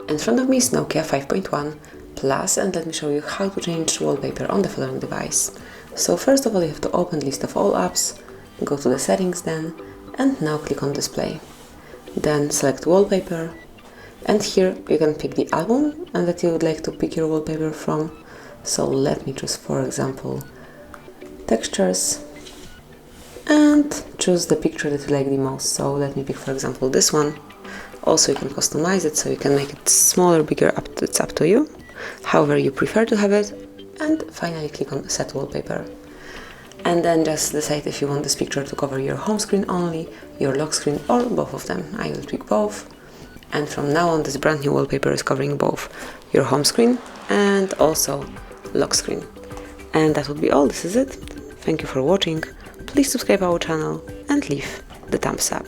In front of me is Nokia 5.1 Plus, and let me show you how to change wallpaper on the following device. So first of all, you have to open list of all apps, go to the settings then, and now click on display. Then select wallpaper, and here you can pick the album and that you would like to pick your wallpaper from. So let me choose, for example, textures, and choose the picture that you like the most. So let me pick, for example, this one. Also, you can customize it, so you can make it smaller, bigger, it's up to you, however you prefer to have it. And finally click on set wallpaper. And then just decide if you want this picture to cover your home screen only, your lock screen, or both of them. I will pick both. And from now on, this brand new wallpaper is covering both your home screen and also lock screen. And that would be all. This is it. Thank you for watching. Please subscribe our channel and leave the thumbs up.